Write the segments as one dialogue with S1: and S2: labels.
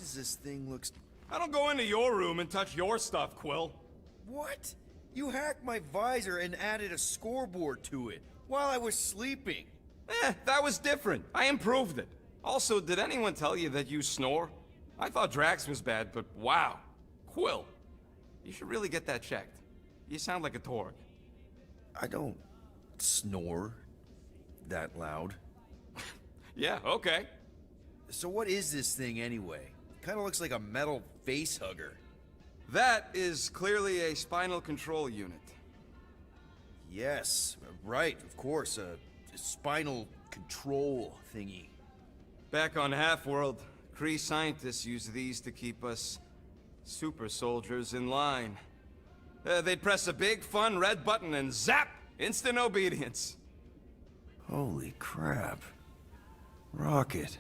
S1: does this thing look...
S2: I don't go into your room and touch your stuff, Quill.
S1: What? You hacked my visor and added a scoreboard to it while I was sleeping.
S2: That was different. I improved it. Also, did anyone tell you that you snore? I thought Drax was bad, but wow. Quill, you should really get that checked. You sound like a Torg.
S1: I don't snore that loud.
S2: Yeah, okay.
S1: So what is this thing anyway? Kind of looks like a metal face hugger.
S2: That is clearly a spinal control unit.
S1: Yes, right, of course, a spinal control thingy.
S2: Back on Half-World, Kree scientists use these to keep us super soldiers in line. They'd press a big, fun red button and zap! Instant obedience.
S1: Holy crap. Rocket.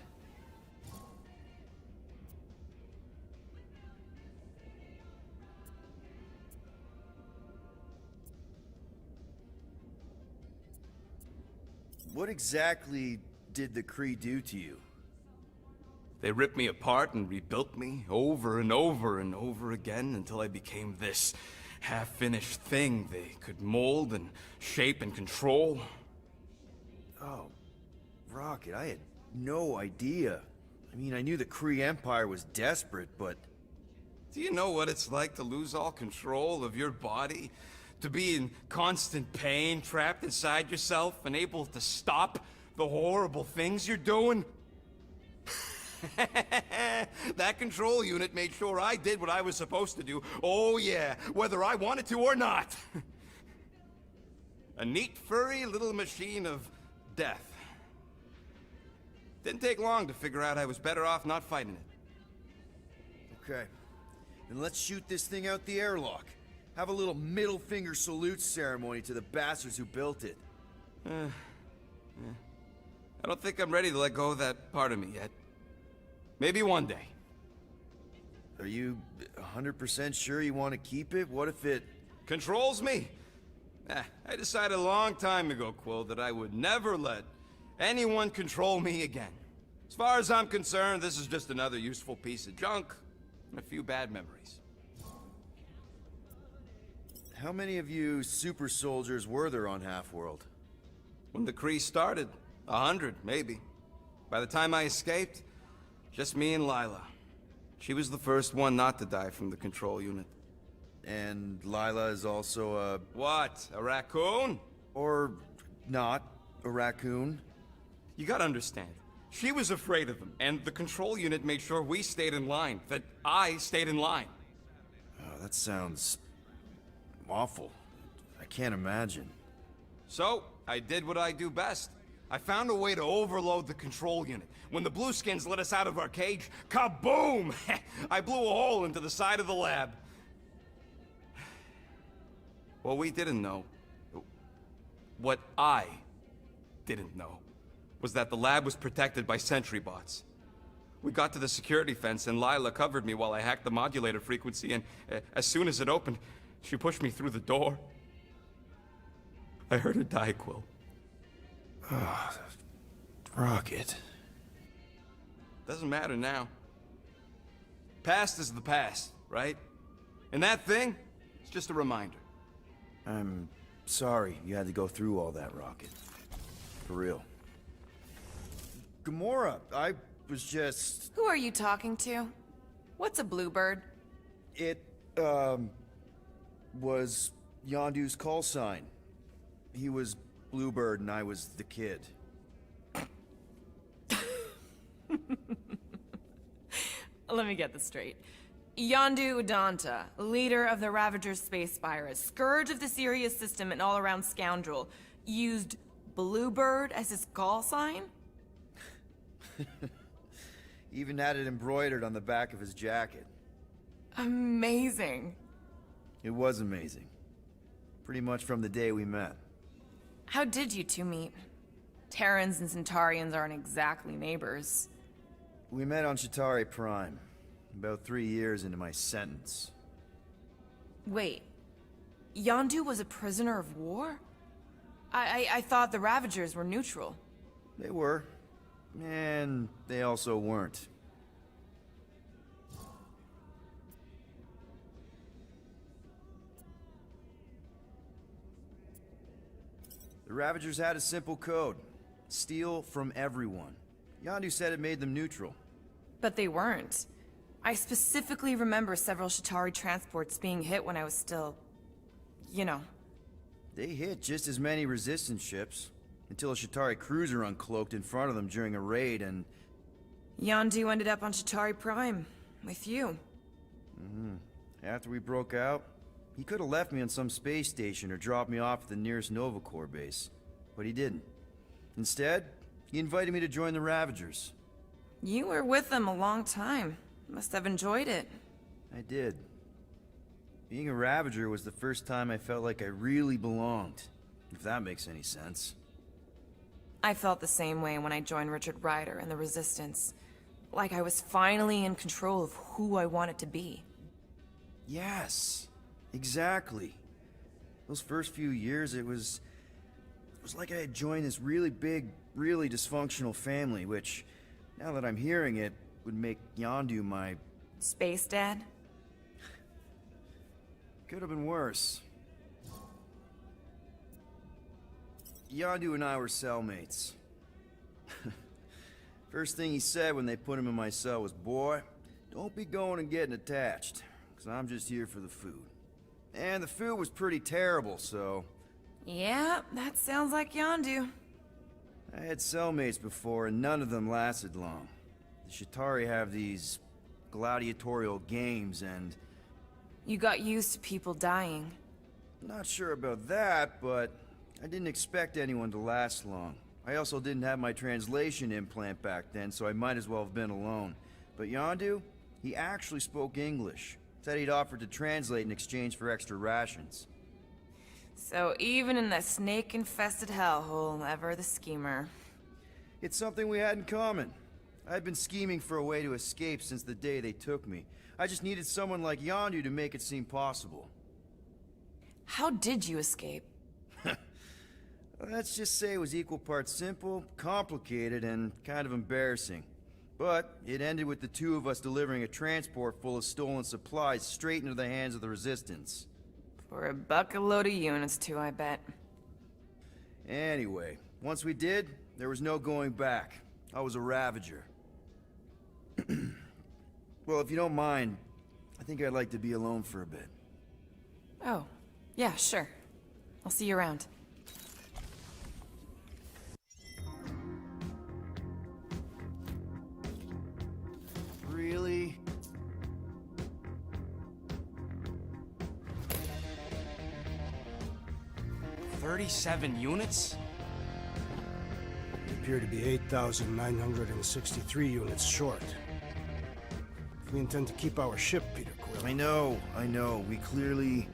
S1: What exactly did the Kree do to you?
S2: They ripped me apart and rebuilt me over and over and over again until I became this half-finished thing they could mold and shape and control.
S1: Oh, Rocket, I had no idea. I mean, I knew the Kree Empire was desperate, but...
S2: Do you know what it's like to lose all control of your body? To be in constant pain, trapped inside yourself, unable to stop the horrible things you're doing? That control unit made sure I did what I was supposed to do. Oh yeah, whether I wanted to or not. A neat, furry little machine of death. Didn't take long to figure out I was better off not fighting it.
S1: Okay. Then let's shoot this thing out the airlock. Have a little middle finger salute ceremony to the bastards who built it.
S2: I don't think I'm ready to let go of that part of me yet. Maybe one day.
S1: Are you 100% sure you want to keep it? What if it...
S2: Controls me? I decided a long time ago, Quill, that I would never let anyone control me again. As far as I'm concerned, this is just another useful piece of junk and a few bad memories.
S1: How many of you super soldiers were there on Half-World?
S2: When the Kree started, 100, maybe. By the time I escaped, just me and Lila. She was the first one not to die from the control unit.
S1: And Lila is also a...
S2: What? A raccoon?
S1: Or not a raccoon?
S2: You gotta understand. She was afraid of them, and the control unit made sure we stayed in line. That I stayed in line.
S1: Oh, that sounds... awful. I can't imagine.
S2: So, I did what I do best. I found a way to overload the control unit. When the Blueskins let us out of our cage, kaboom! I blew a hole into the side of the lab. What we didn't know, what I didn't know, was that the lab was protected by sentry bots. We got to the security fence and Lila covered me while I hacked the modulator frequency, and as soon as it opened, she pushed me through the door. I heard her die, Quill.
S1: Oh, Rocket.
S2: Doesn't matter now. Past is the past, right? And that thing, it's just a reminder.
S1: I'm sorry you had to go through all that, Rocket. For real. Gamora, I was just...
S3: Who are you talking to? What's a bluebird?
S1: It, was Yondu's call sign. He was Bluebird and I was the kid.
S3: Let me get this straight. Yondu Udanta, leader of the Ravager space virus, scourge of the Sirius system and all-around scoundrel, used Bluebird as his call sign?
S1: Even had it embroidered on the back of his jacket.
S3: Amazing.
S1: It was amazing. Pretty much from the day we met.
S3: How did you two meet? Terrans and Centaurians aren't exactly neighbors.
S1: We met on Chitauri Prime, about 3 years into my sentence.
S3: Wait, Yondu was a prisoner of war? I thought the Ravagers were neutral.
S1: They were. And they also weren't. The Ravagers had a simple code. Steal from everyone. Yondu said it made them neutral.
S3: But they weren't. I specifically remember several Shatari transports being hit when I was still... you know.
S1: They hit just as many resistance ships, until a Shatari cruiser uncloaked in front of them during a raid and...
S3: Yondu ended up on Shatari Prime, with you.
S1: After we broke out, he could have left me on some space station or dropped me off at the nearest Nova Corps base. But he didn't. Instead, he invited me to join the Ravagers.
S3: You were with them a long time. Must have enjoyed it.
S1: I did. Being a Ravager was the first time I felt like I really belonged, if that makes any sense.
S3: I felt the same way when I joined Richard Ryder and the Resistance. Like I was finally in control of who I wanted to be.
S1: Yes, exactly. Those first few years, it was like I had joined this really big, really dysfunctional family, which, now that I'm hearing it, would make Yondu my...
S3: Space Dad?
S1: Could have been worse. Yondu and I were cellmates. First thing he said when they put him in my cell was, "Boy, don't be going and getting attached, because I'm just here for the food." And the food was pretty terrible, so...
S3: Yeah, that sounds like Yondu.
S1: I had cellmates before, and none of them lasted long. The Shatari have these gladiatorial games, and...
S3: You got used to people dying.
S1: Not sure about that, but I didn't expect anyone to last long. I also didn't have my translation implant back then, so I might as well have been alone. But Yondu, he actually spoke English. Said he'd offered to translate in exchange for extra rations.
S3: So even in the snake-infested hellhole, ever the schemer.
S1: It's something we had in common. I'd been scheming for a way to escape since the day they took me. I just needed someone like Yondu to make it seem possible.
S3: How did you escape?
S1: Let's just say it was equal parts simple, complicated, and kind of embarrassing. But it ended with the two of us delivering a transport full of stolen supplies straight into the hands of the Resistance.
S3: For a bucket-load of units too, I bet.
S1: Anyway, once we did, there was no going back. I was a Ravager. Well, if you don't mind, I think I'd like to be alone for a bit.
S3: Oh, yeah, sure. I'll see you around.
S1: Really?
S2: "37 units?
S4: We appear to be 8,963 units short. If we intend to keep our ship, Peter Quill,
S1: I know. We clearly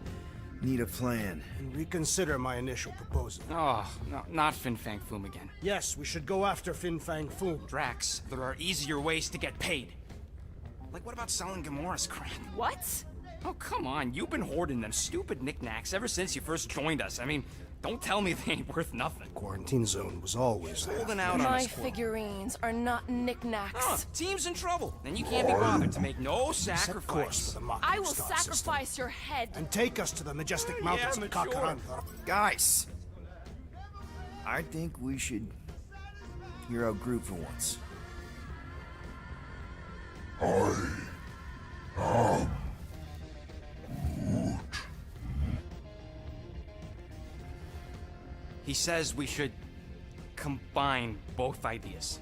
S1: need a plan.
S4: and reconsider my initial proposal.
S2: Oh, no, not Fin Fang Foom again.
S4: Yes, we should go after Fin Fang Foom.
S2: Drax, there are easier ways to get paid. Like, what about selling Gamora's crap?
S3: What?
S2: Oh, come on. You've been hoarding them stupid knickknacks ever since you first joined us. I mean, don't tell me they ain't worth nothing.
S4: Quarantine zone was always there.
S2: Holding out on
S5: My
S2: us, Quill.
S5: figurines are not knickknacks.
S2: Oh, team's in trouble, and you can't be bothered to make no
S4: Set course
S2: sacrifice.
S4: for the Mach
S5: I will
S4: star system,
S5: sacrifice your head.
S4: and take us to the majestic mountains of
S2: mature.
S4: Kakaranda.
S1: Guys! I think we should hear out Groot for once.
S2: He says we should combine both ideas.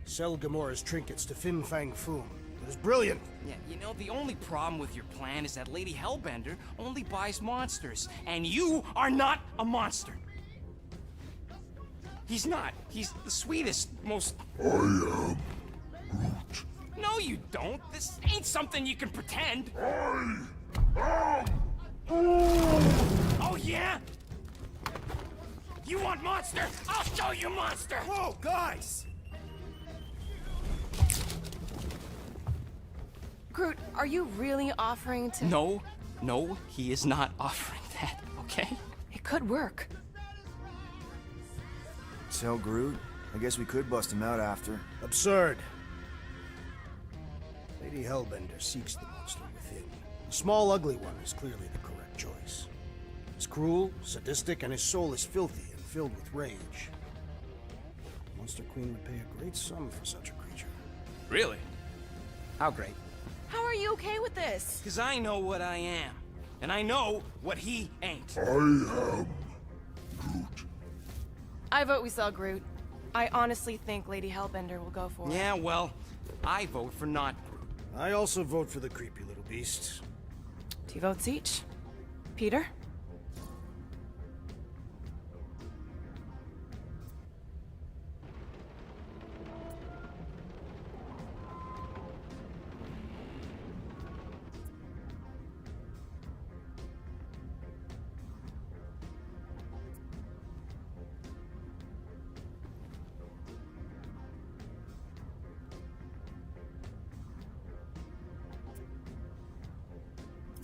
S4: Sell Gamora's trinkets to Fin Fang Foom. It is brilliant.
S2: Yeah, you know, the only problem with your plan is that Lady Hellbender only buys monsters, and you are not a monster. He's not. He's the sweetest, most... I am Groot. No, you don't. This ain't something you can pretend. Oh, yeah? You want monster? I'll show you monster!
S1: Whoa, guys!
S5: Groot, are you really offering to...
S2: No, he is not offering that, okay?
S5: It could work.
S1: Tell Groot? I guess we could bust him out after.
S4: Absurd. Lady Hellbender seeks the monster within. The small, ugly one is clearly the correct choice. He's cruel, sadistic, and his soul is filthy and filled with rage. Monster Queen would pay a great sum for such a creature.
S6: Really? How great?
S5: How are you okay with this?
S6: Because I know what I am. And I know what he ain't.
S5: I vote we sell Groot. I honestly think Lady Hellbender will go for it.
S6: Yeah, well, I vote for not Groot.
S4: I also vote for the creepy little beast.
S5: 2 votes each. Peter?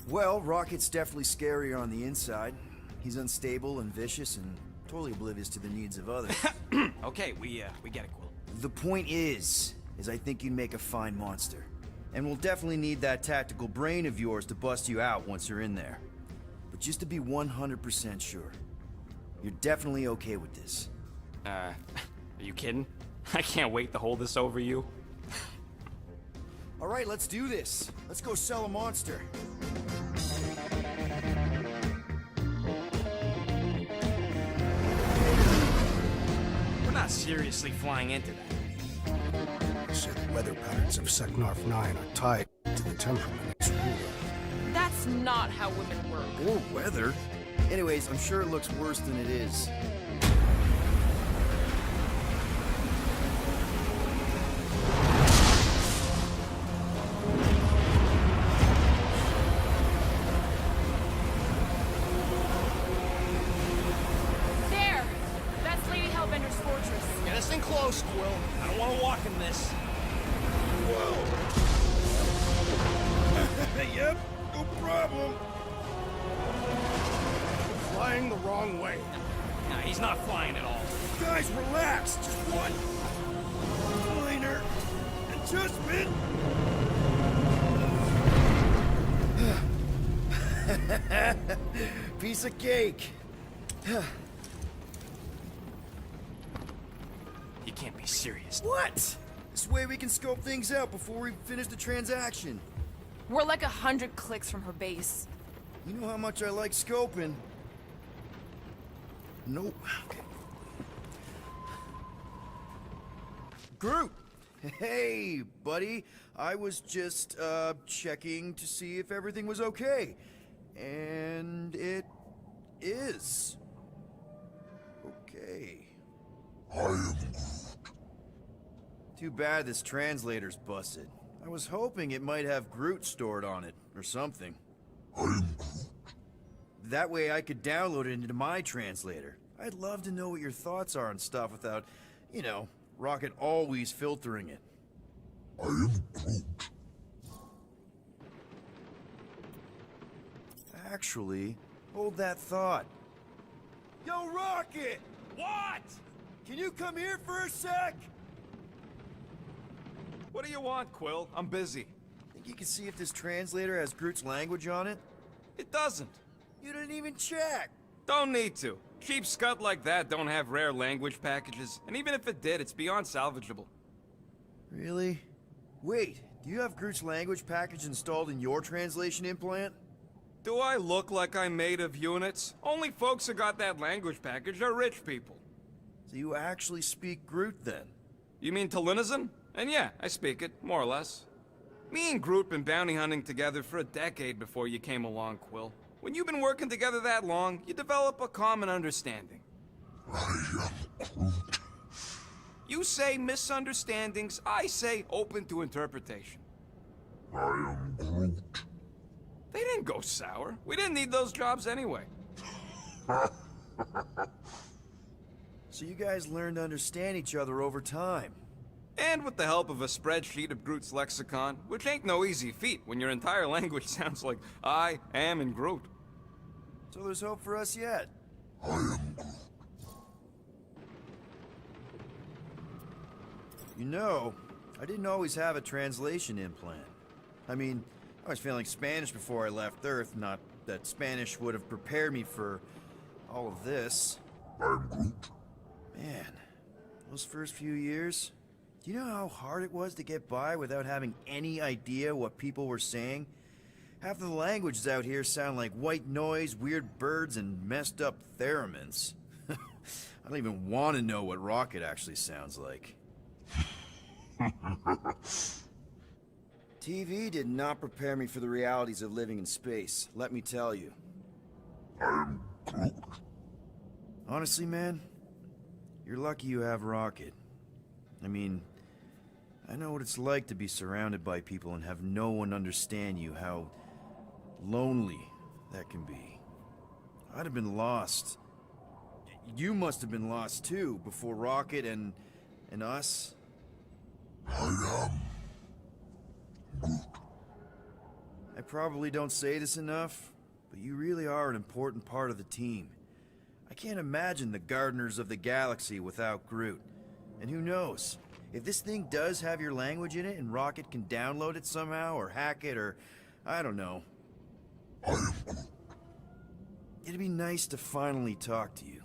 S1: Well, Rocket's definitely scarier on the inside. He's unstable and vicious and totally oblivious to the needs of others.
S6: Okay, we get it, Quill.
S1: The point is I think you'd make a fine monster. And we'll definitely need that tactical brain of yours to bust you out once you're in there. But just to be 100% sure, you're definitely okay with this.
S6: Are you kidding? I can't wait to hold this over you.
S1: All right, let's do this. Let's go sell a monster.
S6: We're not seriously flying into that.
S4: They say the weather patterns of Seknarf 9 are tied to the temperament of its ruler.
S3: That's not how women work.
S1: Or weather. Anyways, I'm sure it looks worse than it is.
S5: There! That's Lady Hellbender's fortress.
S6: Get us in close, Quill. I don't want to walk in this.
S4: Yep, no problem. Flying the wrong way.
S6: Nah, he's not flying at all.
S4: Guys, relax. Just one minor adjustment.
S1: Piece of cake.
S6: You can't be serious.
S1: What? This way we can scope things out before we finish the transaction.
S5: We're like 100 clicks from her base.
S1: You know how much I like scoping. Nope. Groot! Hey, buddy. I was just, checking to see if everything was okay. And it is. Okay. Too bad this translator's busted. I was hoping it might have Groot stored on it, or something. That way I could download it into my translator. I'd love to know what your thoughts are on stuff without, you know, Rocket always filtering it. Actually, hold that thought. Yo, Rocket!
S2: What?
S1: Can you come here for a sec?
S2: What do you want, Quill? I'm busy.
S1: Think you can see if this translator has Groot's language on it?
S2: It doesn't.
S1: You didn't even check.
S2: Don't need to. Cheap scud like that don't have rare language packages, and even if it did, it's beyond salvageable.
S1: Really? Wait, do you have Groot's language package installed in your translation implant?
S2: Do I look like I'm made of units? Only folks who got that language package are rich people.
S1: So you actually speak Groot then?
S2: You mean Talinisan? And yeah, I speak it, more or less. Me and Groot been bounty hunting together for a decade before you came along, Quill. When you've been working together that long, you develop a common understanding. You say misunderstandings, I say open to interpretation. They didn't go sour. We didn't need those jobs anyway.
S1: So you guys learned to understand each other over time.
S2: And with the help of a spreadsheet of Groot's lexicon, which ain't no easy feat when your entire language sounds like I am in Groot.
S1: So there's hope for us yet. You know, I didn't always have a translation implant. I mean, I was feeling Spanish before I left Earth, not that Spanish would have prepared me for all of this.
S7: I'm Groot.
S1: Man, those first few years, do you know how hard it was to get by without having any idea what people were saying? Half of the languages out here sound like white noise, weird birds, and messed up theremins. I don't even want to know what Rocket actually sounds like. TV did not prepare me for the realities of living in space, let me tell you.
S7: I'm Groot.
S1: Honestly, man, you're lucky you have Rocket. I mean, I know what it's like to be surrounded by people and have no one understand you, how lonely that can be. I'd have been lost. You must have been lost too, before Rocket and us.
S7: I am Groot.
S1: I probably don't say this enough, but you really are an important part of the team. I can't imagine the Gardeners of the Galaxy without Groot. And who knows? If this thing does have your language in it and Rocket can download it somehow or hack it or... I don't know.
S7: I am Groot.
S1: It'd be nice to finally talk to you.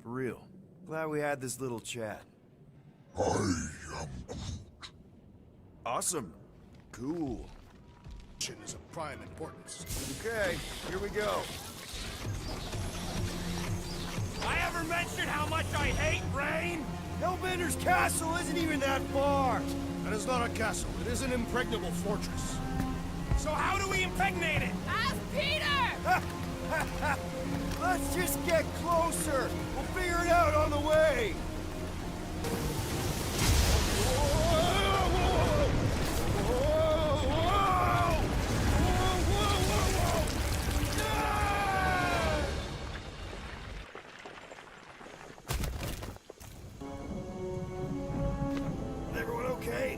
S1: For real. Glad we had this little chat.
S7: I am Groot.
S1: Awesome. Cool.
S4: Mission is of prime importance.
S1: Okay, here we go.
S6: I ever mentioned how much I hate rain?
S1: Hellbender's castle isn't even that far!
S4: That is not a castle. It is an impregnable fortress.
S6: So how do we impregnate it?
S3: Ask Peter!
S1: Let's just get closer! We'll figure it out on the way! Everyone okay?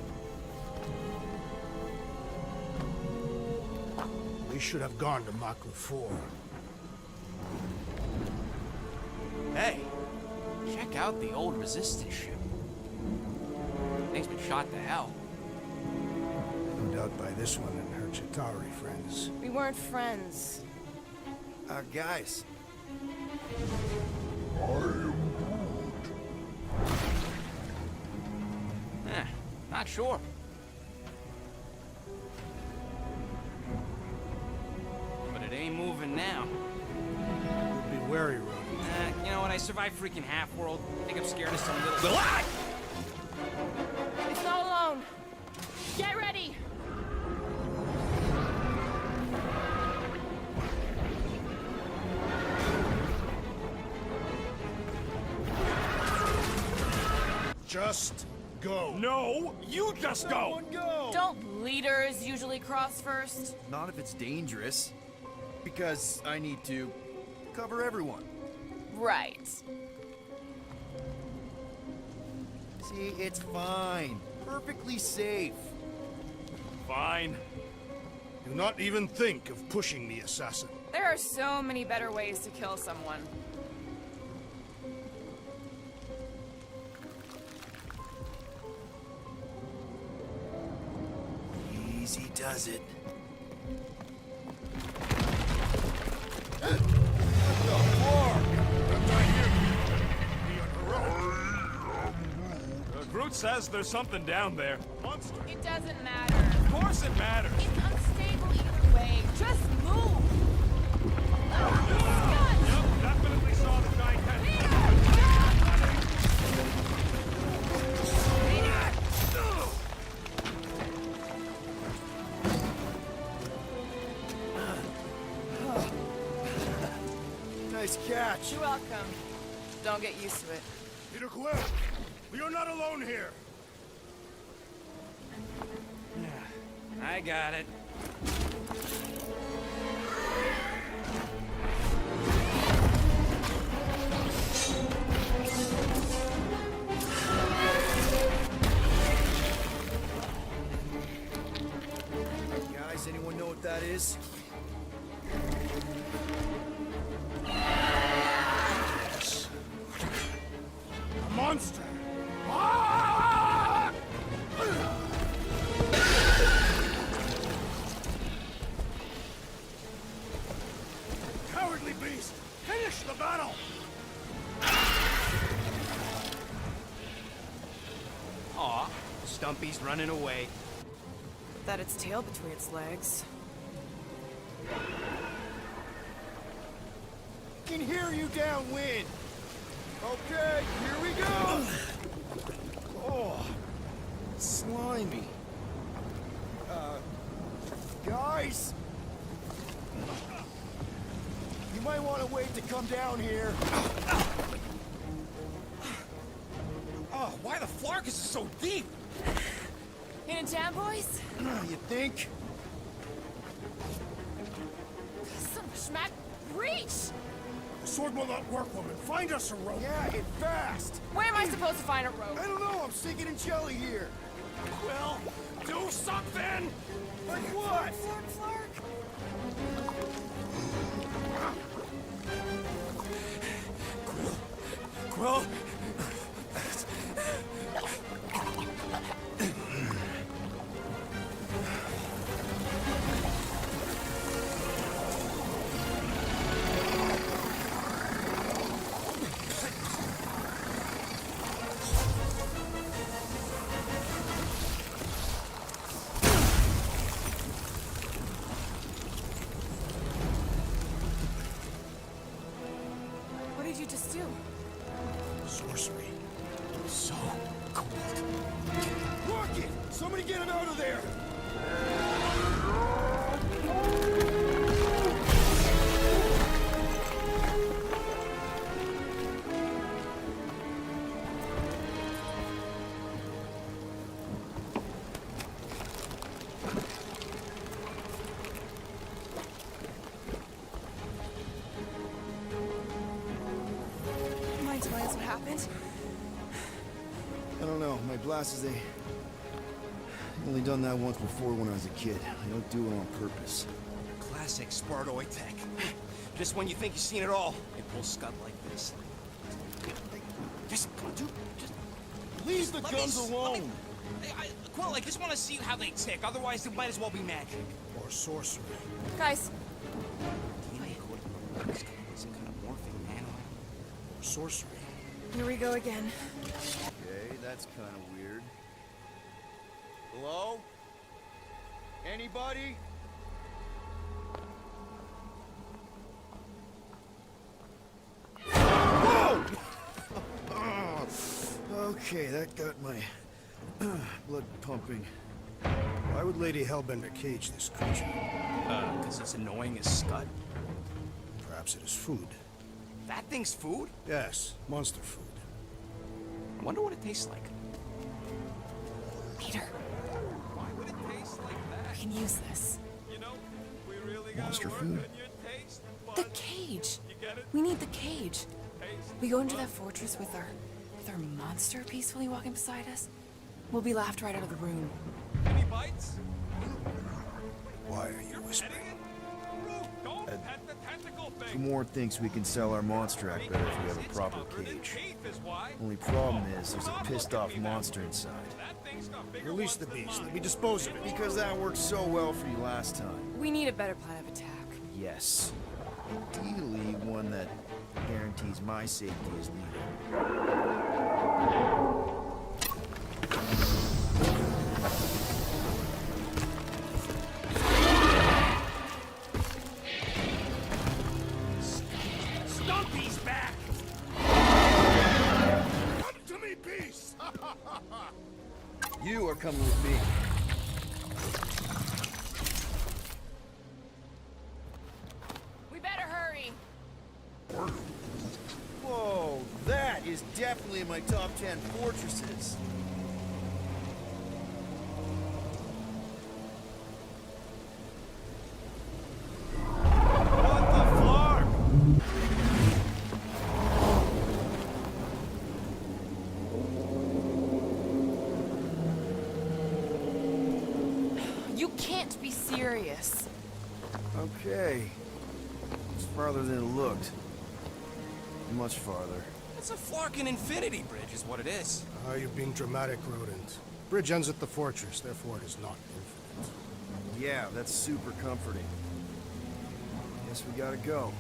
S4: We should have gone to Maku 4.
S6: Hey, check out the old Resistance ship. Thing's been shot to hell.
S4: No doubt by this one and her Chitauri friends.
S5: We weren't friends.
S1: Guys.
S6: Not sure. But it ain't moving now.
S4: Be wary, Roddy.
S6: You know what? I survived freaking Half-World. I think I'm scared of some little... Ah!
S5: It's not alone. Get ready!
S4: Just go.
S6: No, you just go!
S3: Don't leaders usually cross first?
S1: Not if it's dangerous. Because I need to cover everyone.
S3: Right.
S1: See, it's fine. Perfectly safe.
S6: Fine.
S4: Do not even think of pushing the assassin.
S3: There are so many better ways to kill someone.
S1: Easy does it.
S6: Groot says there's something down there.
S3: It doesn't matter.
S6: Of course it matters.
S3: It's unstable either way. Just move! Scott!
S6: Yep, definitely saw the giant head.
S1: Nice catch.
S3: You're welcome. Don't get used to it.
S4: Peter Quill, we are not alone here.
S6: I got it.
S1: Guys, anyone know what that is?
S4: A monster.
S6: Stumpy's running away.
S5: That its tail between its legs.
S1: Can hear you downwind. Okay, here we go. Oh, slimy. Guys, you might want to wait to come down here.
S6: Oh, why the flark is so deep?
S5: In a town, boys?
S1: You think?
S5: Son of a schmack, reach!
S4: The sword will not work, woman. Find us a rope.
S1: Yeah, and fast.
S5: Where am I supposed to find a rope?
S1: I don't know, I'm sinking in jelly here.
S6: Well, do something!
S1: Like what?
S6: Quill?
S5: What did you just do?
S4: Sorcery.
S6: So cold.
S1: Rocket! Somebody get him out of there!
S5: Mind telling us what happened?
S1: I don't know. My blast is only done that once before when I was a kid. I don't do it on purpose.
S6: Classic Spartoid tech. Just when you think you've seen it all, it pulls scud like this. Just, dude, just
S1: Leave the
S6: let me
S1: guns
S6: s-
S1: alone!
S6: let me- Quill, I just want to see how they tick. Otherwise, it might as well be magic.
S4: Or sorcery.
S5: Guys,
S6: Some kind of morphing man.
S4: Or sorcery.
S5: here we go again.
S1: Okay, that's kind of weird. Hello? Anybody? Whoa! Okay, that got my blood pumping.
S4: Why would Lady Hellbender cage this creature?
S6: Because it's annoying as scud.
S4: Perhaps it is food.
S6: That thing's food?
S4: Yes, monster food.
S6: I wonder what it tastes like.
S5: Peter,
S2: Why would it taste like
S5: we
S2: that?
S5: can use this.
S2: You know, we really gotta
S1: Monster
S2: work
S1: food?
S2: on your taste
S5: The
S2: buds.
S5: cage.
S2: You get it?
S5: We need the cage.
S2: Taste
S5: We go into that fortress with our monster peacefully walking beside us. We'll be laughed right out of the room.
S2: Any bites?
S4: Why are you whispering?
S2: Petting it? Root, don't pet the tentacle thing.
S1: More thinks we can sell our monster act better if we have a
S2: It's
S1: proper
S2: covered in
S1: cage.
S2: teeth is why.
S1: Only problem is there's a pissed off monster inside.
S2: That thing's got bigger
S4: Release
S2: ones
S4: the
S2: than
S4: beast.
S2: mine.
S4: Let me dispose of it.
S1: Because that worked so well for you last time.
S5: We need a better plan of attack.
S1: Yes. Ideally, one that guarantees my safety as leader.
S6: Stumpy's back!
S4: Come to me, beast!
S1: You are coming with me.
S5: We better hurry.
S1: Whoa, that is definitely in my top 10 fortresses.
S6: What the flark?
S5: You can't be serious.
S1: Okay. It's farther than it looked. Much farther.
S6: It's a flarkin' infinity bridge is what it is.
S4: You're being dramatic, rodent. Bridge ends at the fortress, therefore it is not infinite.
S1: Yeah, that's super comforting. Guess we gotta go.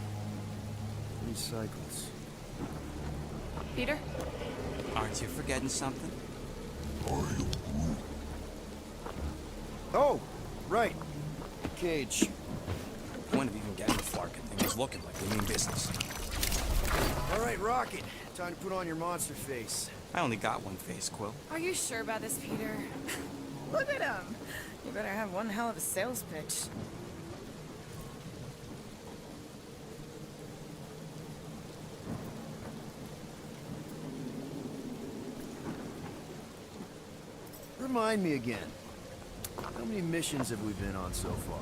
S1: 3 cycles.
S5: Peter?
S6: Aren't you forgetting something?
S1: Oh, right. Cage.
S6: The point of even getting the Flarkin thing was looking like we mean business.
S1: All right, Rocket. Time to put on your monster face.
S6: I only got one face, Quill.
S5: Are you sure about this, Peter?
S3: Look at him. You better have one hell of a sales pitch.
S1: Remind me again. How many missions have we been on so far?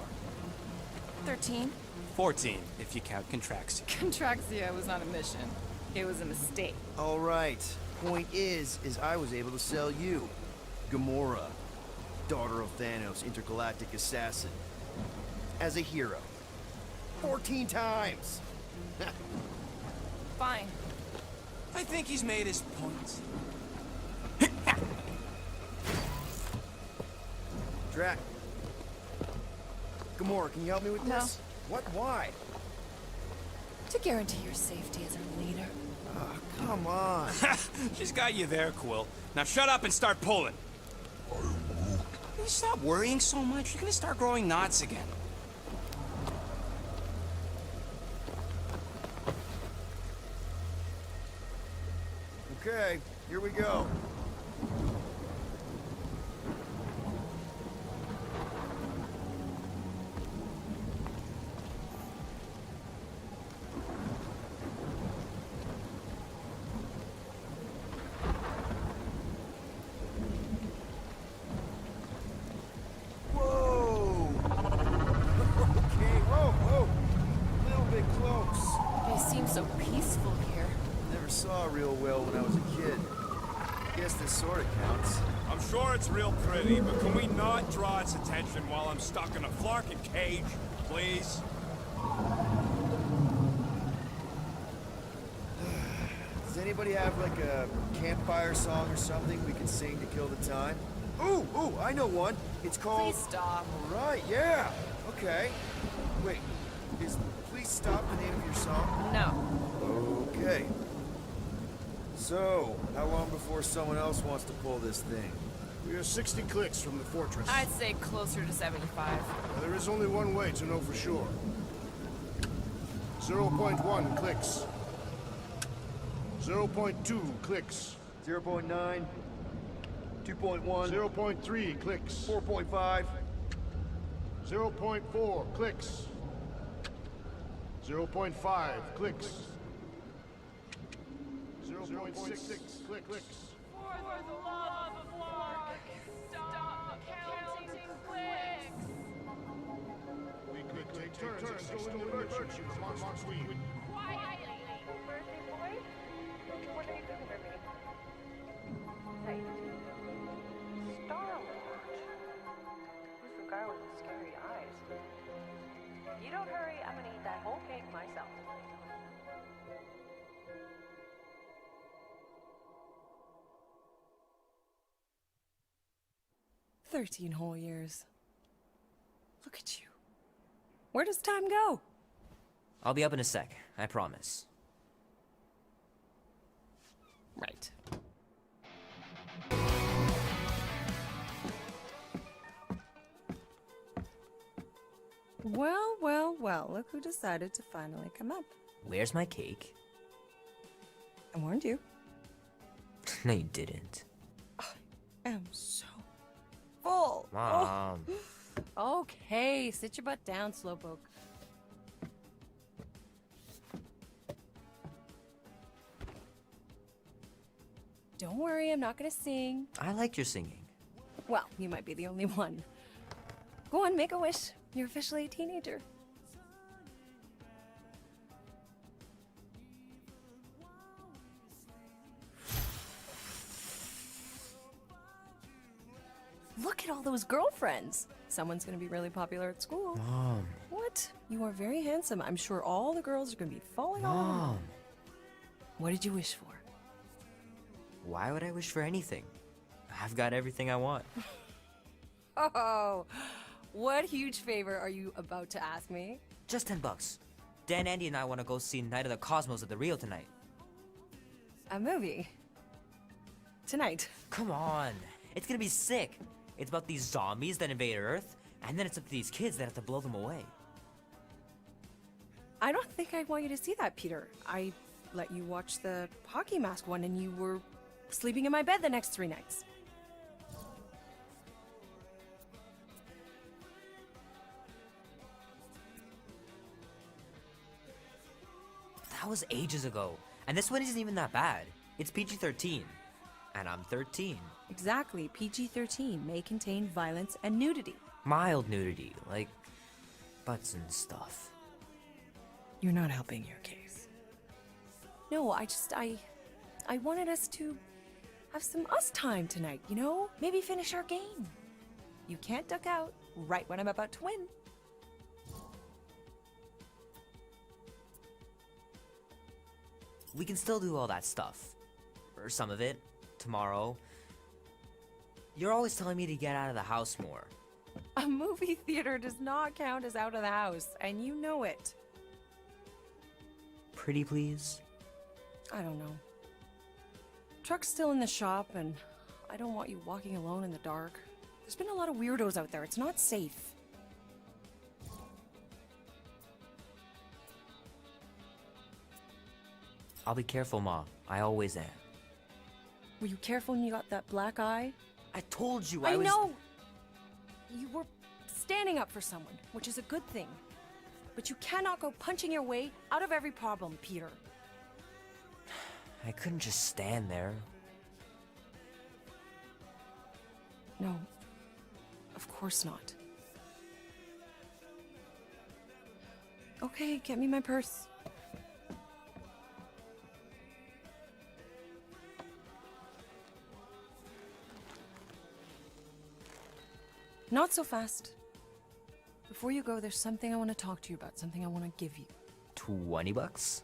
S5: 13?
S6: 14, if you count Contraxia.
S3: Contraxia was not a mission. It was a mistake.
S1: All right. Point is I was able to sell you. Gamora, daughter of Thanos, intergalactic assassin. As a hero. 14 times!
S5: Fine.
S6: I think he's made his points.
S1: Drac. Gamora, can you help me with
S5: No.
S1: this? What? Why?
S5: To guarantee your safety as our leader.
S1: Ah, come on.
S6: She's got you there, Quill. Now shut up and start pulling. Will you stop worrying so much? You're gonna start growing knots again.
S1: Okay, here we go. Whoa! Okay, whoa! A little bit close.
S5: They seem so peaceful here.
S1: Never saw real well when I was a kid. Guess this sort of counts.
S8: I'm sure it's real pretty, but can we not draw its attention while I'm stuck in a Flarkin cage, please?
S1: Does anybody have like a campfire song or something we can sing to kill the time? Ooh, I know one. It's called...
S3: Please stop.
S1: Right, yeah. Okay. Wait, is Please Stop the name of your song?
S3: No.
S1: Okay. So, how long before someone else wants to pull this thing?
S4: We are 60 clicks from the fortress.
S3: I'd say closer to 75.
S4: There is only one way to know for sure. 0.1 clicks. 0.2 clicks.
S1: 0.9, 2.1,
S4: 0.3 clicks.
S1: 4.5.
S4: 0.4 clicks. 0.5 clicks. 0.6 clicks.
S5: For the love of Lark, stop counting clicks.
S4: We could take turns extolling the virtues of Monster Queen.
S5: Quietly.
S9: Birthday boy? What are you doing for me? Hey. Star-Lord. Who's the guy with the scary eyes? You don't hurry, I'm gonna eat that whole cake myself.
S5: 13 whole years. Look at you. Where does time go?
S10: I'll be up in a sec, I promise.
S5: Right. Well, look who decided to finally come up.
S10: Where's my cake?
S5: I warned you.
S10: No, you didn't.
S5: I am so full.
S10: Mom.
S5: Oh. Okay, sit your butt down, Slowpoke. Don't worry, I'm not gonna sing.
S10: I like your singing.
S5: Well, you might be the only one. Go on, make a wish. You're officially a teenager. Look at all those girlfriends. Someone's gonna be really popular at school.
S10: Mom.
S5: What? You are very handsome. I'm sure all the girls are gonna be falling all over you.
S10: Mom.
S5: What did you wish for?
S10: Why would I wish for anything? I've got everything I want.
S5: Oh, what huge favor are you about to ask me?
S10: Just $10. Dan, Andy, and I want to go see Night of the Cosmos at the Rio tonight.
S5: A movie. Tonight.
S10: Come on. It's gonna be sick. It's about these zombies that invade Earth, and then it's up to these kids that have to blow them away.
S11: I don't think I want you to see that, Peter. I let you watch the hockey mask one and you were sleeping in my bed the next 3 nights.
S10: That was ages ago. And this one isn't even that bad. It's PG-13. And I'm 13.
S11: Exactly. PG-13 may contain violence and nudity.
S10: Mild nudity, like butts and stuff.
S11: You're not helping your case. No, I wanted us to have some us time tonight, you know? Maybe finish our game. You can't duck out right when I'm about to win.
S10: We can still do all that stuff. Or some of it. Tomorrow. You're always telling me to get out of the house more.
S11: A movie theater does not count as out of the house, and you know it.
S10: Pretty please?
S11: I don't know. Truck's still in the shop, and I don't want you walking alone in the dark. There's been a lot of weirdos out there. It's not safe.
S10: I'll be careful, Ma. I always am.
S11: Were you careful when you got that black eye?
S10: I told you
S11: I
S10: was...
S11: know! You were standing up for someone, which is a good thing. But you cannot go punching your way out of every problem, Peter.
S10: I couldn't just stand there.
S11: No. Of course not. Okay, get me my purse. Not so fast. Before you go, there's something I want to talk to you about, something I want to give you.
S10: $20?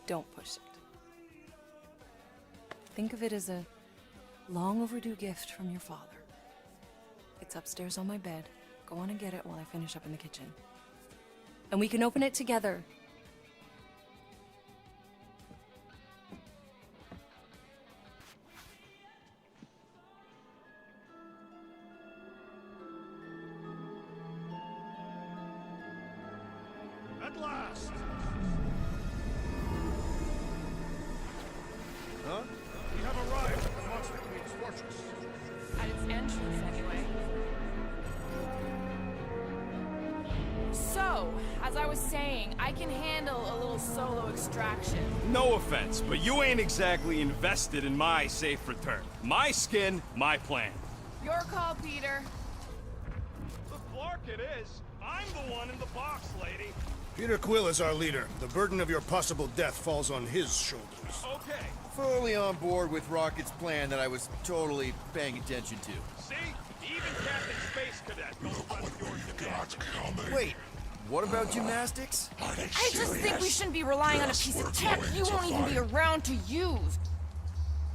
S11: Don't push it. Think of it as a long overdue gift from your father. It's upstairs on my bed. Go on and get it while I finish up in the kitchen. And we can open it together.
S8: At last!
S1: Huh?
S8: We have arrived at the Monster Queen's fortress.
S3: At its entrance, anyway. So, as I was saying, I can handle a little solo extraction.
S8: No offense, but you ain't exactly invested in my safe return. My skin, my plan.
S3: Your call, Peter.
S8: The Clark it is. I'm the one in the box, lady.
S4: Peter Quill is our leader. The burden of your possible death falls on his shoulders.
S8: Okay.
S1: Fully on board with Rocket's plan that I was totally paying attention to.
S8: See? Even Captain Space Cadet goes with your command.
S1: Wait, what about gymnastics?
S3: I just think we shouldn't be relying on a piece of tech you won't even be around to use.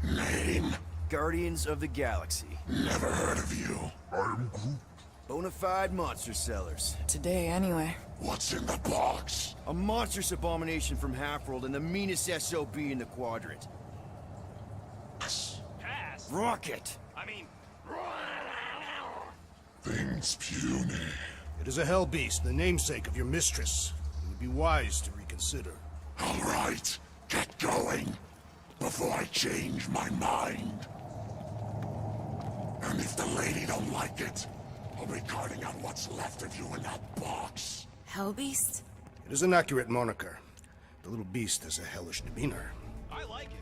S7: Name?
S1: Guardians of the Galaxy.
S7: Never heard of you. I'm Groot.
S1: Bonafide monster sellers.
S3: Today, anyway.
S7: What's in the box?
S1: A monstrous abomination from Half-World and the meanest SOB in the quadrant.
S8: Pass.
S1: Rocket!
S8: I mean,
S7: Things puny.
S4: It is a hell beast, the namesake of your mistress. It would be wise to reconsider.
S7: All right, get going before I change my mind. And if the lady don't like it, I'll be carting out what's left of you in that box.
S3: Hellbeast?
S4: It is an accurate moniker. The little beast has a hellish demeanor.
S8: I like it.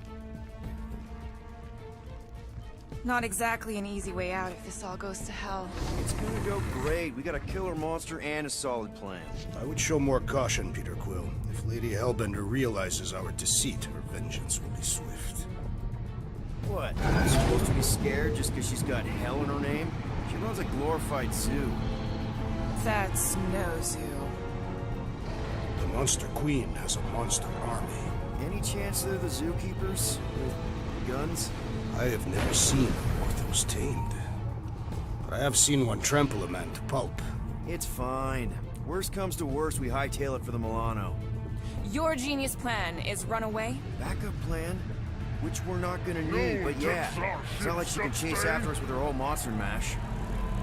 S3: Not exactly an easy way out if this all goes to hell.
S1: It's gonna go great. We got a killer monster and a solid plan.
S4: I would show more caution, Peter Quill. If Lady Hellbender realizes our deceit, her vengeance will be swift.
S1: What? I'm supposed to be scared just because she's got hell in her name? She runs a glorified zoo.
S3: That's no zoo.
S4: The Monster Queen has a monster army.
S1: Any chance they're the zookeepers? With guns?
S4: I have never seen orthos tamed. But I have seen one trample a man to pulp.
S1: It's fine. Worst comes to worst, we hightail it for the Milano.
S3: Your genius plan is run away?
S1: Backup plan? Which we're not gonna need, but yeah. It's not like she can chase after us with her whole monster mash.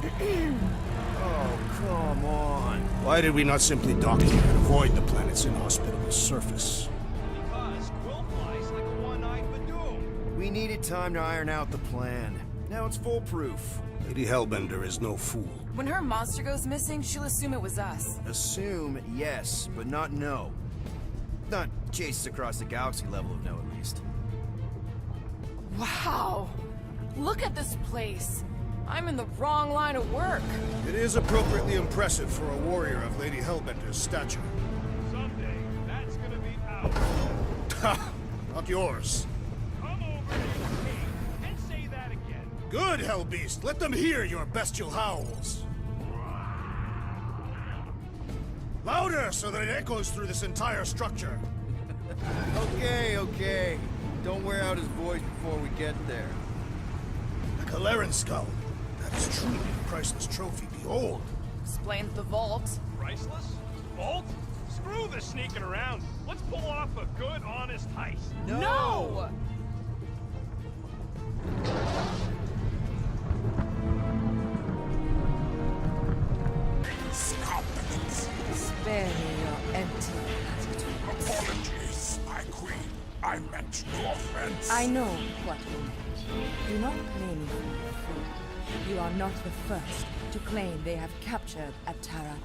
S1: Oh, come on.
S4: Why did we not simply dock here and avoid the planet's inhospitable surface?
S8: Because Quill flies like a one-eyed Badoom.
S1: We needed time to iron out the plan. Now it's foolproof.
S4: Lady Hellbender is no fool.
S5: When her monster goes missing, she'll assume it was us.
S1: Assume yes, but not no. Not chase us across the galaxy level of no, at least.
S5: Wow! Look at this place! I'm in the wrong line of work.
S4: It is appropriately impressive for a warrior of Lady Hellbender's stature.
S8: Someday, that's gonna be ours.
S4: Ha! Not yours.
S8: Come over here and say that again.
S4: Good, Hellbeast! Let them hear your bestial howls! Louder, so that it echoes through this entire structure!
S1: Okay. Don't wear out his voice before we get there.
S4: A Kaleran skull. That is truly a priceless trophy. Behold!
S5: Explains the vault.
S8: Priceless? Vault? Screw the sneaking around. Let's pull off a good, honest heist.
S5: No!
S11: Spare me your empty attitude.
S7: Apologies, my queen. I meant no offense.
S11: I know what you meant. Do not play me for a fool. You are not the first to claim they have captured a Tara.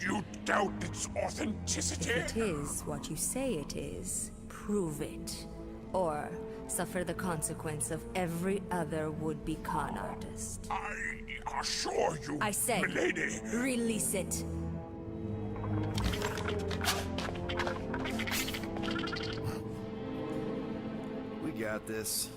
S7: You doubt its authenticity?
S11: If it is what you say it is, prove it. Or suffer the consequence of every other would-be con artist.
S7: I assure you,
S11: I said,
S7: milady.
S11: release it.
S1: We got this.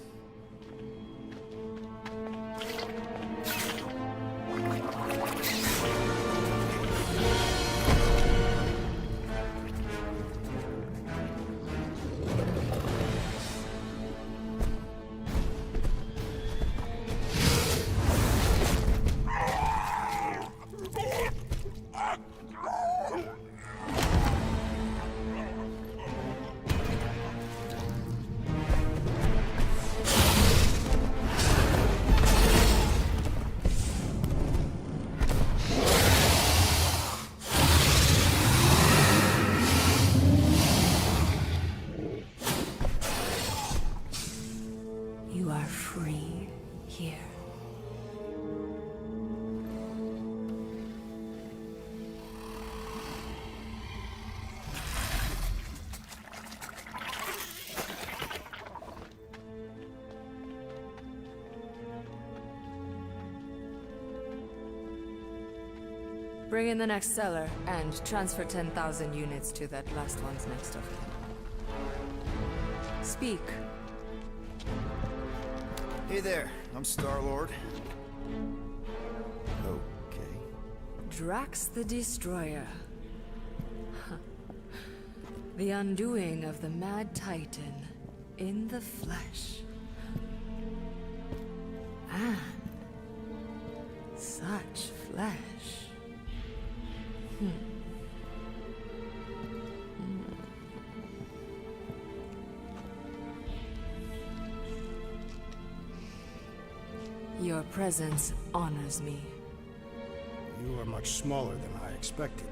S11: You are free here. Bring in the next cellar and transfer 10,000 units to that last one's next of kin. Speak.
S1: Hey there, I'm Star-Lord. Okay.
S11: Drax the Destroyer. The undoing of the Mad Titan in the flesh. And such flesh. Your presence honors me.
S4: You are much smaller than I expected.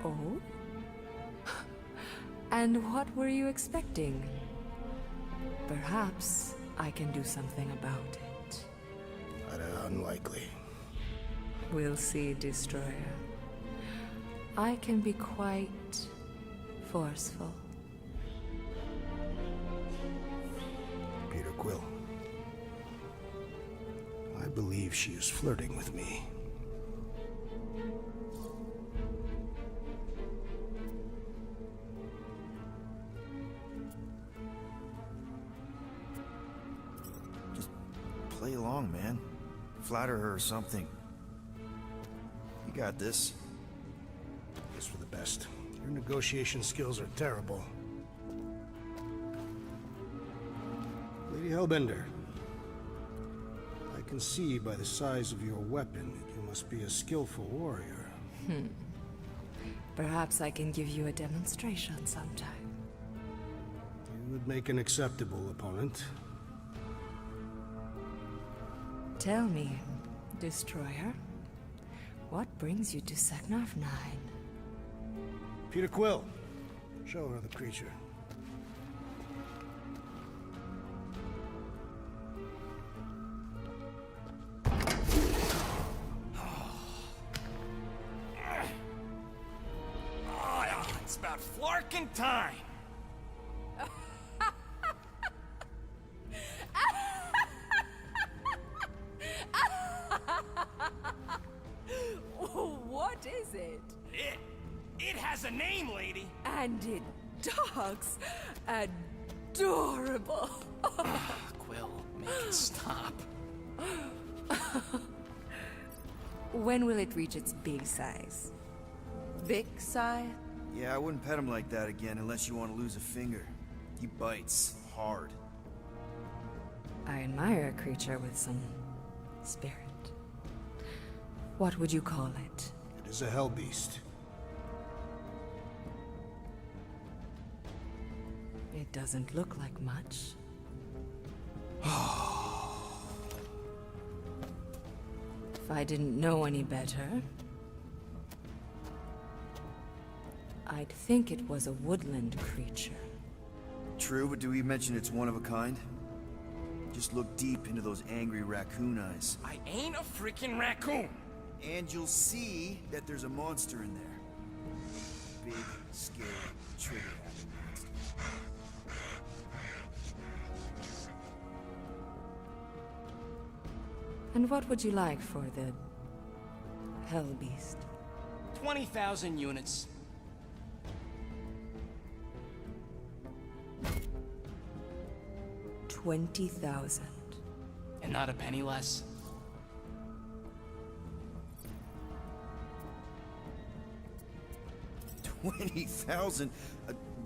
S11: Oh? And what were you expecting? Perhaps I can do something about it.
S4: Unlikely.
S11: We'll see, Destroyer. I can be quite forceful.
S4: Peter Quill. I believe she is flirting with me.
S1: Just play along, man. Flatter her or something. You got this.
S4: It's for the best. Your negotiation skills are terrible. Lady Hellbender. I can see by the size of your weapon that you must be a skillful warrior.
S11: Perhaps I can give you a demonstration sometime.
S4: You would make an acceptable opponent.
S11: Tell me, Destroyer, what brings you to Seknarf 9?
S4: Peter Quill. Show her the creature.
S8: It's about flarkin' time.
S11: What is it?
S8: It has a name, lady.
S11: And it talks adorable.
S6: Quill, make it stop.
S11: When will it reach its big size? Big size?
S1: Yeah, I wouldn't pet him like that again unless you want to lose a finger. He bites hard.
S11: I admire a creature with some spirit. What would you call it?
S4: It is a hell beast.
S11: It doesn't look like much. If I didn't know any better, I'd think it was a woodland creature.
S1: True, but do we mention it's one of a kind? Just look deep into those angry raccoon eyes.
S8: I ain't a freaking raccoon.
S1: And you'll see that there's a monster in there. Big, scary, trigger-happy monster.
S11: And what would you like for the hell beast?
S6: 20,000 units.
S11: $20,000.
S6: And not a penny less.
S1: $20,000?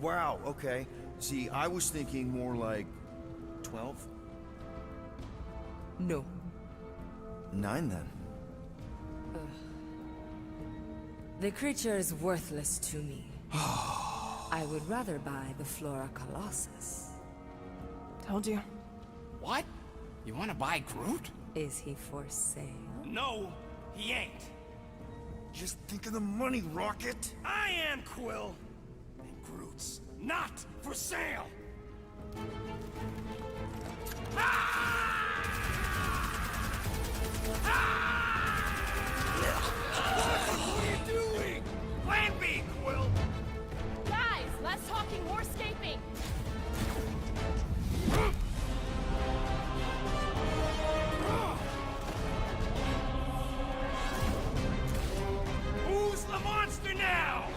S1: Wow, okay. See, I was thinking more like 12?
S11: No.
S1: 9 then.
S11: The creature is worthless to me. I would rather buy the Flora Colossus.
S5: Told you.
S6: What? You want to buy Groot?
S11: Is he for sale?
S8: No, he ain't.
S1: Just think of the money, Rocket!
S8: I am Quill. And Groot's not for sale. What are you doing? Plan B, Quill.
S5: Guys, less talking, more escaping.
S8: Who's the monster now?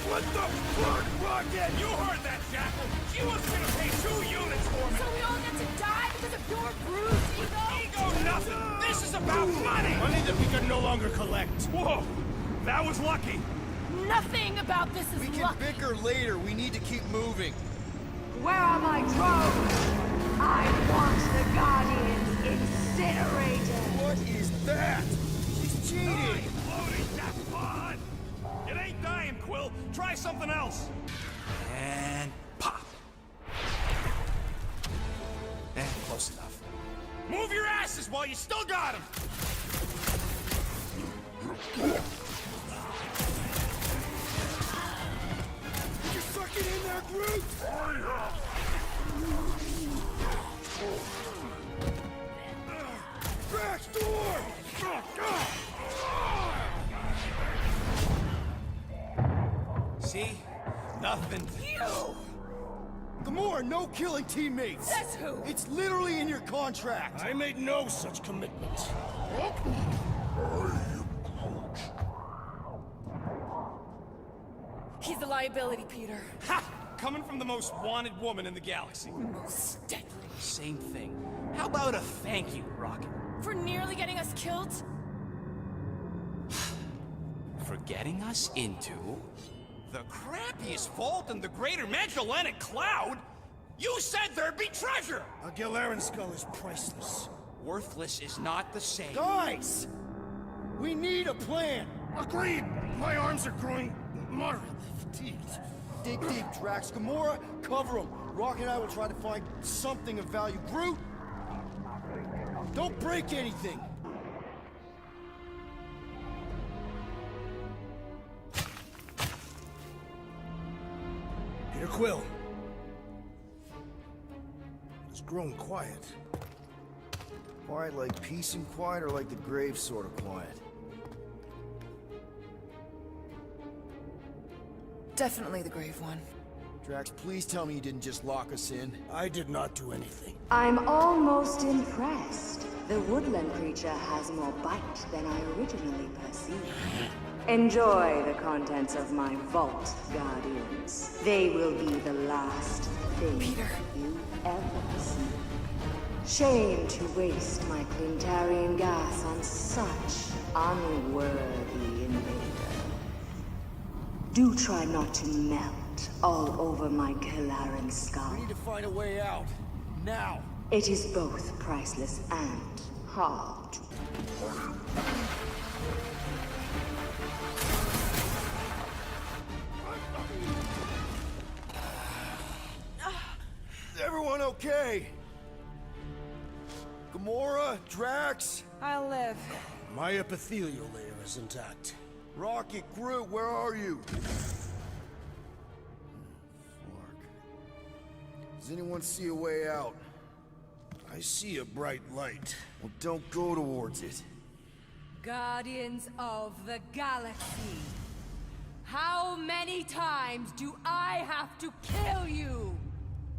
S8: What the fuck, Rocket? You heard that, Jackal. She was gonna pay 2 units for me.
S5: So we all get to die because of your bruised ego?
S8: Ego nothing. This is about money.
S4: Money that we can no longer collect.
S8: Whoa, that was lucky.
S5: Nothing about this is
S1: We can
S5: luck.
S1: bicker later. We need to keep moving.
S9: Where are my drones? I want the Guardians incinerated.
S1: What is that? She's cheating!
S8: Floating, that pod. It ain't dying, Quill. Try something else.
S6: And pop. Close enough.
S8: Move your asses while you still got him.
S1: You sucking in there, Groot? Back door!
S6: See? Nothing.
S1: Gamora, no killing teammates!
S5: Says who?
S1: It's literally in your contract!
S4: I made no such commitment.
S5: He's a liability, Peter.
S8: Ha! Coming from the most wanted woman in the galaxy.
S5: Most deadly.
S6: Same thing. How about a thank you, Rocket?
S5: For nearly getting us killed?
S6: For getting us into...
S8: The crappiest vault in the greater Magellanic Cloud? You said there'd be treasure!
S4: A Gilarian skull is priceless.
S6: Worthless is not the same.
S1: Guys! We need a plan!
S4: Agreed! My arms are growing moderately fatigued.
S1: Dig deep, Drax. Gamora, cover him. Rock and I will try to find something of value. Groot, don't break anything.
S4: Peter Quill. It's grown quiet.
S1: Quiet like peace and quiet, or like the grave sort of quiet?
S3: Definitely the grave one.
S1: Drax, please tell me you didn't just lock us in.
S4: I did not do anything.
S12: I'm almost impressed. The woodland creature has more bite than I originally perceived. Enjoy the contents of my vault, Guardians. They will be the last thing you ever see. Shame to waste my Clintarian gas on such unworthy invader. Do try not to melt all over my Kalaran skull.
S1: We need to find a way out. Now.
S12: It is both priceless and hard.
S1: Is everyone okay? Gamora, Drax,
S3: I'll live.
S4: My epithelial layer is intact.
S1: Rocket, Groot, where are you? Does anyone see a way out?
S4: I see a bright light.
S1: Well, don't go towards it.
S13: Guardians of the Galaxy. How many times do I have to kill you?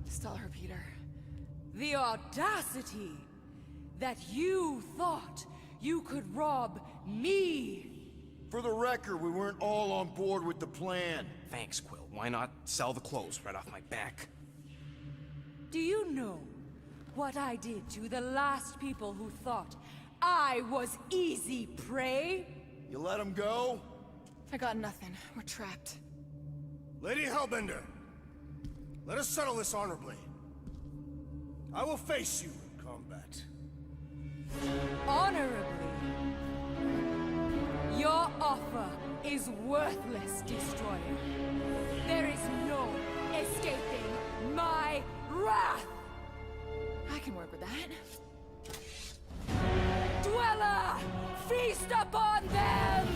S3: Stall her, Peter.
S13: The audacity that you thought you could rob me.
S1: For the record, we weren't all on board with the plan.
S6: Thanks, Quill. Why not sell the clothes right off my back?
S13: Do you know what I did to the last people who thought I was easy prey?
S1: You let him go?
S3: I got nothing. We're trapped.
S4: Lady Hellbender, let us settle this honorably. I will face you in combat.
S13: Honorably? Your offer is worthless, Destroyer. There is no escaping my wrath!
S3: I can work with that.
S13: Dweller! Feast upon them!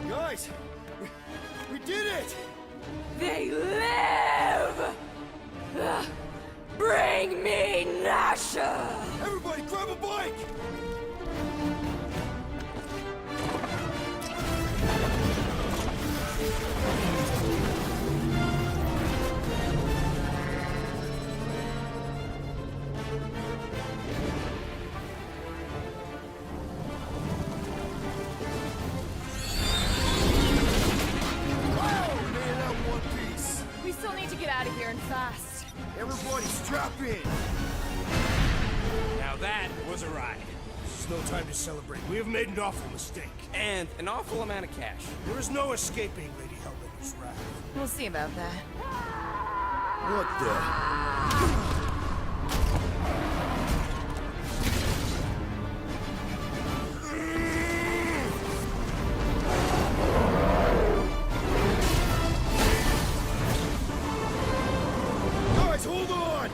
S1: Guys, we did it!
S13: They live! Bring me Nasher!
S1: Everybody grab a bike!
S3: We still need to get out of here and fast.
S1: Everybody strap in!
S6: Now that was a ride.
S4: This is no time to celebrate. We have made an awful mistake.
S6: And an awful amount of cash.
S4: There is no escaping Lady Hellbender's wrath.
S3: We'll see about that.
S1: What the? Guys, hold on!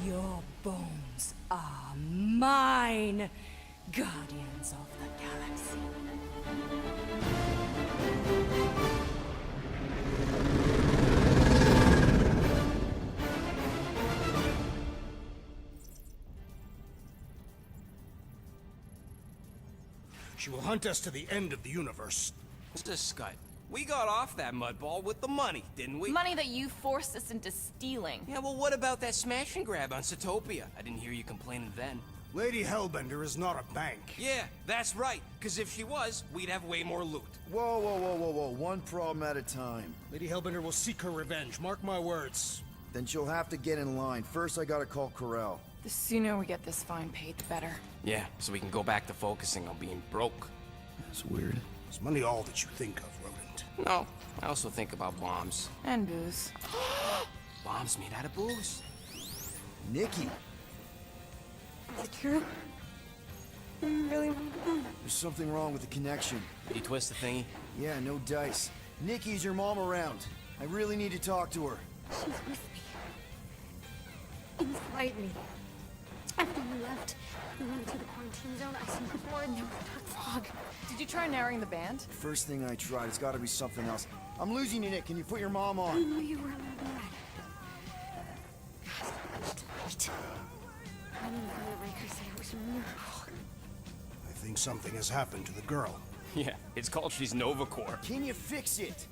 S13: Your bones are mine, Guardians of the Galaxy.
S4: She will hunt us to the end of the universe.
S6: Mr. Scott, we got off that mudball with the money, didn't we?
S3: Money that you forced us into stealing.
S6: Yeah, well, what about that smash and grab on Satopia? I didn't hear you complaining then.
S4: Lady Hellbender is not a bank.
S6: Yeah, that's right. Because if she was, we'd have way more loot.
S1: Whoa, whoa, whoa, whoa, whoa. One problem at a time.
S4: Lady Hellbender will seek her revenge. Mark my words.
S1: Then she'll have to get in line. First, I gotta call Corral.
S3: The sooner we get this fine paid, the better.
S6: Yeah, so we can go back to focusing on being broke.
S1: That's weird.
S4: Is money all that you think of, Rodent?
S6: No, I also think about bombs.
S3: And booze.
S6: Bombs made out of booze.
S1: Nikki,
S11: Is it true? Really?
S1: there's something wrong with the connection.
S6: Did you twist the thingy?
S1: Yeah, no dice. Nikki, is your mom around? I really need to talk to her.
S11: She's with me. Inside me. After you left, we went to the quarantine zone. I seen the board and there was dark fog.
S3: Did you try narrowing the band?
S1: First thing I tried, it's gotta be something else. I'm losing you, Nick. Can you put your mom
S11: I
S1: on?
S11: know you were on the bed. God, tonight. I didn't know the Raker said it was a miracle.
S4: I think something has happened to the girl.
S6: Yeah, it's called she's Novacore.
S1: Can you fix it?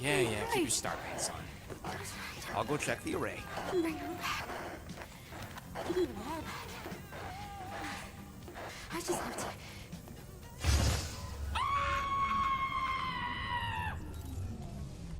S6: Yeah, keep your star pants on. I'll go check the array.
S11: Bring her back. Give me all that. I just have to